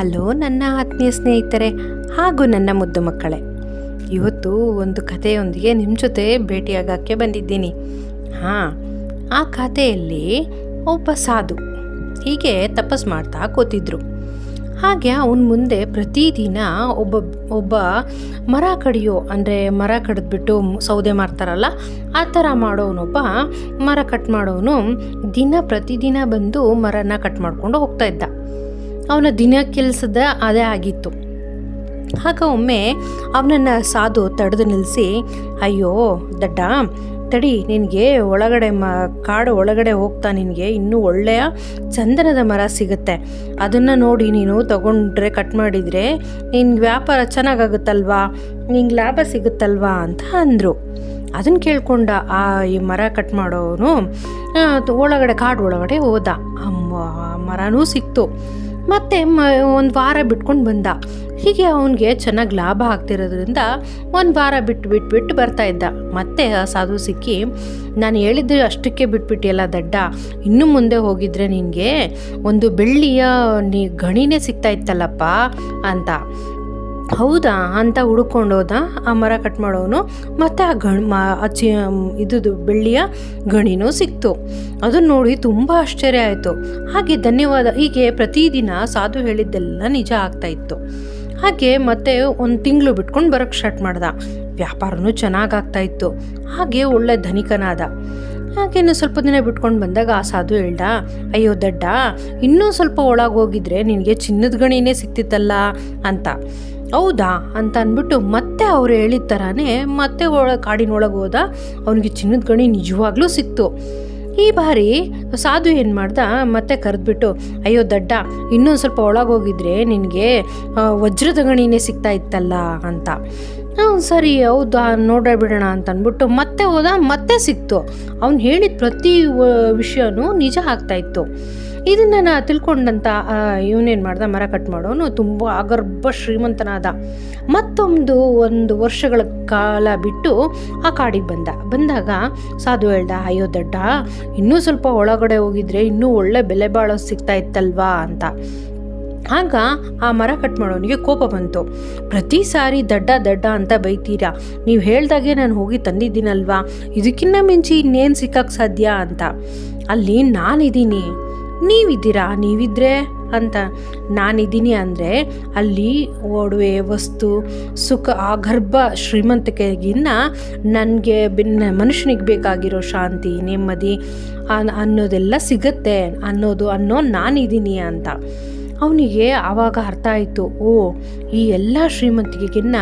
Hello ನನ್ನ ಆತ್ಮೀಯ ಸ್ನೇಹಿತರೆ ಹಾಗೂ ನನ್ನ ಮುದ್ದು ಮಕ್ಕಳೇ, ಇವತ್ತು ಒಂದು ಕಥೆಯೊಂದಿಗೆ ನಿಮ್ಮ ಜೊತೆ ಭೇಟಿಯಾಗಕ್ಕೆ ಬಂದಿದ್ದೀನಿ. ಆ ಕಥೆಯಲ್ಲಿ ಒಬ್ಬ ಸಾಧು ಹೀಗೆ ತಪಸ್ ಮಾಡ್ತಾ ಕೂತಿದ್ರು. ಹಾಗೆ ಅವನ ಮುಂದೆ ಪ್ರತಿದಿನ ಒಬ್ಬ ಮರ ಕಡಿಯೋ, ಅಂದರೆ ಮರ ಕಡಿದ್ಬಿಟ್ಟು ಸೌದೆ ಮಾಡ್ತಾರಲ್ಲ ಆ ಥರ ಮಾಡೋನೊಬ್ಬ ಮರ ಕಟ್ ಮಾಡೋನು ಪ್ರತಿದಿನ ಬಂದು ಮರನ ಕಟ್ ಮಾಡ್ಕೊಂಡು ಹೋಗ್ತಾ ಇದ್ದ. ಅವನ ದಿನ ಕೆಲಸದ ಅದೇ ಆಗಿತ್ತು. ಆಗ ಒಮ್ಮೆ ಅವನನ್ನು ಸಾಧು ತಡೆದು ನಿಲ್ಲಿಸಿ, ಅಯ್ಯೋ ದಡ್ಡ, ತಡಿ, ನಿನಗೆ ಒಳಗಡೆ ಕಾಡು ಒಳಗಡೆ ಹೋಗ್ತಾ ನಿನಗೆ ಇನ್ನೂ ಒಳ್ಳೆಯ ಚಂದನದ ಮರ ಸಿಗುತ್ತೆ, ಅದನ್ನು ನೋಡಿ ನೀನು ತಗೊಂಡ್ರೆ ಕಟ್ ಮಾಡಿದರೆ ನಿನ್ಗೆ ವ್ಯಾಪಾರ ಚೆನ್ನಾಗಾಗುತ್ತಲ್ವಾ, ನಿಂಗೆ ಲಾಭ ಸಿಗುತ್ತಲ್ವಾ ಅಂತ ಅಂದರು. ಅದನ್ನು ಕೇಳ್ಕೊಂಡ ಈ ಮರ ಕಟ್ ಮಾಡೋನು ಒಳಗಡೆ ಕಾಡು ಒಳಗಡೆ ಹೋದ. ಮರನೂ ಸಿಕ್ತು. ಮತ್ತೆ ಒಂದು ವಾರ ಬಿಟ್ಕೊಂಡು ಬಂದ. ಹೀಗೆ ಅವನಿಗೆ ಚೆನ್ನಾಗಿ ಲಾಭ ಆಗ್ತಿರೋದ್ರಿಂದ ಒಂದು ವಾರ ಬಿಟ್ಟು ಬರ್ತಾ ಇದ್ದ. ಮತ್ತೆ ಆ ಸಾಧು ಸಿಕ್ಕಿ, ನಾನು ಹೇಳಿದ್ರೆ ಅಷ್ಟಕ್ಕೆ ಬಿಟ್ಬಿಟ್ಟಿಯಲ್ಲ ದಡ್ಡ, ಇನ್ನು ಮುಂದೆ ಹೋಗಿದ್ರೆ ನಿನಗೆ ಒಂದು ಬೆಳ್ಳಿಯ ಗಣಿನೇ ಸಿಗ್ತಾ ಇತ್ತಲ್ಲಪ್ಪ ಅಂತ. ಹೌದಾ ಅಂತ ಹುಡುಕೊಂಡೋದ ಆ ಮರ ಕಟ್ ಮಾಡೋನು. ಮತ್ತು ಇದ್ದು ಬೆಳ್ಳಿಯ ಗಣಿನೂ ಸಿಕ್ತು. ಅದನ್ನು ನೋಡಿ ತುಂಬ ಆಶ್ಚರ್ಯ ಆಯಿತು. ಹಾಗೆ ಧನ್ಯವಾದ, ಹೀಗೆ ಪ್ರತಿದಿನ ಸಾಧು ಹೇಳಿದ್ದೆಲ್ಲ ನಿಜ ಆಗ್ತಾಯಿತ್ತು. ಹಾಗೆ ಮತ್ತೆ ಒಂದು ತಿಂಗಳು ಬಿಟ್ಕೊಂಡು ಬರೋಕ್ಕೆ ಸ್ಟಾರ್ಟ್ ಮಾಡ್ದ. ವ್ಯಾಪಾರನೂ ಚೆನ್ನಾಗಾಗ್ತಾಯಿತ್ತು. ಹಾಗೆ ಒಳ್ಳೆ ಧನಿಕನಾದ. ಹಾಗೇನು ಸ್ವಲ್ಪ ದಿನ ಬಿಟ್ಕೊಂಡು ಬಂದಾಗ ಆ ಸಾಧು ಹೇಳ್ದ, ಅಯ್ಯೋ ದಡ್ಡ, ಇನ್ನೂ ಸ್ವಲ್ಪ ಒಳಗೆ ಹೋಗಿದ್ರೆ ನಿನಗೆ ಚಿನ್ನದ ಗಣಿನೇ ಸಿಕ್ತಿತ್ತಲ್ಲ ಅಂತ. ಹೌದಾ ಅಂತ ಅಂದ್ಬಿಟ್ಟು ಮತ್ತೆ ಅವ್ರು ಹೇಳಿದ ಥರನೇ ಮತ್ತೆ ಕಾಡಿನೊಳಗೆ ಹೋದ. ಅವನಿಗೆ ಚಿನ್ನದ ಗಣಿ ನಿಜವಾಗ್ಲೂ ಸಿಕ್ತು. ಈ ಬಾರಿ ಸಾಧು ಏನು ಮಾಡ್ದ, ಮತ್ತೆ ಕರೆದ್ಬಿಟ್ಟು, ಅಯ್ಯೋ ದಡ್ಡ, ಇನ್ನೊಂದು ಸ್ವಲ್ಪ ಒಳಗೆ ಹೋಗಿದ್ರೆ ನಿನಗೆ ವಜ್ರದ ಗಣಿನೇ ಸಿಗ್ತಾ ಇತ್ತಲ್ಲ ಅಂತ. ಸರಿ, ಹೌದಾ, ನೋಡೇ ಬಿಡೋಣ ಅಂತ ಅಂದ್ಬಿಟ್ಟು ಮತ್ತೆ ಹೋದ. ಮತ್ತೆ ಸಿಕ್ತು. ಅವ್ನು ಹೇಳಿದ ಪ್ರತಿ ವಿಷಯನೂ ನಿಜ ಆಗ್ತಾಯಿತ್ತು. ಇದನ್ನು ತಿಳ್ಕೊಂಡಂತ ಇವನೇನು ಮಾಡ್ದ, ಮರ ಕಟ್ ಮಾಡೋನು ತುಂಬ ಅಗರ್ಭ ಶ್ರೀಮಂತನಾದ. ಒಂದು ವರ್ಷಗಳ ಕಾಲ ಬಿಟ್ಟು ಆ ಕಾಡಿಗೆ ಬಂದಾಗ ಸಾಧು ಹೇಳ್ದ, ಅಯ್ಯೋ ದಡ್ಡ, ಇನ್ನೂ ಸ್ವಲ್ಪ ಒಳಗಡೆ ಹೋಗಿದ್ರೆ ಇನ್ನೂ ಒಳ್ಳೆ ಬೆಲೆ ಬಾಳೋ ಸಿಗ್ತಾ ಇತ್ತಲ್ವಾ ಅಂತ. ಆಗ ಆ ಮರ ಕಟ್ ಮಾಡೋನಿಗೆ ಕೋಪ ಬಂತು. ಪ್ರತಿ ಸಾರಿ ದಡ್ಡ ಅಂತ ಬೈತೀರಾ, ನೀವು ಹೇಳ್ದಾಗೆ ನಾನು ಹೋಗಿ ತಂದಿದ್ದೀನಲ್ವಾ, ಇದಕ್ಕಿಂತ ಮಿಂಚಿ ಇನ್ನೇನು ಸಿಕ್ಕಕ್ಕೆ ಸಾಧ್ಯ ಅಂತ. ಅಲ್ಲಿ ನಾನಿದ್ದೀನಿ, ನೀವಿದ್ರೆ ಅಂತ. ನಾನಿದ್ದೀನಿ ಅಂದರೆ ಅಲ್ಲಿ ಒಡವೆ, ವಸ್ತು, ಸುಖ, ಅಗರ್ಭ ಶ್ರೀಮಂತಿಕೆಗಿನ್ನ ನನಗೆ ಮನುಷ್ಯನಿಗೆ ಬೇಕಾಗಿರೋ ಶಾಂತಿ, ನೆಮ್ಮದಿ ಅನ್ನೋದೆಲ್ಲ ಸಿಗತ್ತೆ ಅನ್ನೋ ನಾನಿದ್ದೀನಿ ಅಂತ. ಅವನಿಗೆ ಆವಾಗ ಅರ್ಥ ಆಯಿತು, ಈ ಎಲ್ಲ ಶ್ರೀಮಂತಿಕೆಗಿನ್ನ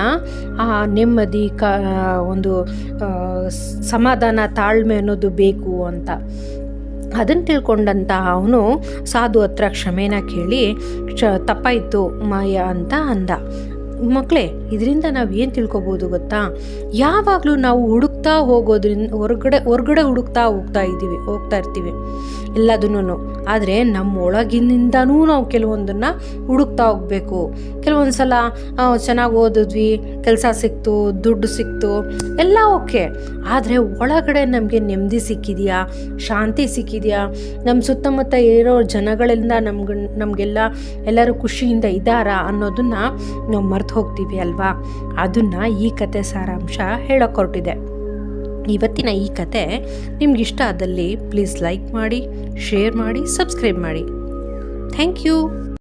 ಆ ನೆಮ್ಮದಿ, ಒಂದು ಸಮಾಧಾನ, ತಾಳ್ಮೆ ಅನ್ನೋದು ಬೇಕು ಅಂತ. ಅದನ್ನು ತಿಳ್ಕೊಂಡಂತ ಅವನು ಸಾಧು ಹತ್ರ ಕ್ಷಮೆನ ಕೇಳಿ, ತಪ್ಪಾಯಿತು ಮಾಯ ಅಂತ ಅಂದ. ಮಕ್ಕಳೇ, ಇದರಿಂದ ನಾವು ಏನು ತಿಳ್ಕೊಬೋದು ಗೊತ್ತಾ? ಯಾವಾಗಲೂ ನಾವು ಹುಡುಕ್ತಾ ಹೋಗೋದ್ರಿಂದ ಹೊರಗಡೆ ಹುಡುಕ್ತಾ ಹೋಗ್ತಾ ಇರ್ತೀವಿ ಎಲ್ಲದನ್ನೂ. ಆದರೆ ನಮ್ಮ ಒಳಗಿನಿಂದನೂ ನಾವು ಕೆಲವೊಂದನ್ನು ಹುಡುಕ್ತಾ ಹೋಗಬೇಕು. ಕೆಲವೊಂದು ಸಲ ಚೆನ್ನಾಗಿ ಓದಿದ್ವಿ, ಕೆಲಸ ಸಿಕ್ತು, ದುಡ್ಡು ಸಿಕ್ತು, ಎಲ್ಲ ಓಕೆ. ಆದರೆ ಒಳಗಡೆ ನಮಗೆ ನೆಮ್ಮದಿ ಸಿಕ್ಕಿದೆಯಾ, ಶಾಂತಿ ಸಿಕ್ಕಿದೆಯಾ, ನಮ್ಮ ಸುತ್ತಮುತ್ತ ಇರೋ ಜನಗಳಿಂದ ಎಲ್ಲರೂ ಖುಷಿಯಿಂದ ಇದ್ದಾರಾ ಅನ್ನೋದನ್ನು ನಾವು ಮರೆತು ಹೋಗ್ತೀವಿ ಅಲ್ವಾ? ಅದನ್ನು ಈ ಕತೆ ಸಾರಾಂಶ ಹೇಳೋಕೆ ಹೊರಟಿದೆ. ಇವತ್ತಿನ ಈ ಕತೆ ನಿಮ್ಗಿಷ್ಟ ಆದಲ್ಲಿ ಪ್ಲೀಸ್ ಲೈಕ್ ಮಾಡಿ, ಶೇರ್ ಮಾಡಿ, ಸಬ್ಸ್ಕ್ರೈಬ್ ಮಾಡಿ. Thank you.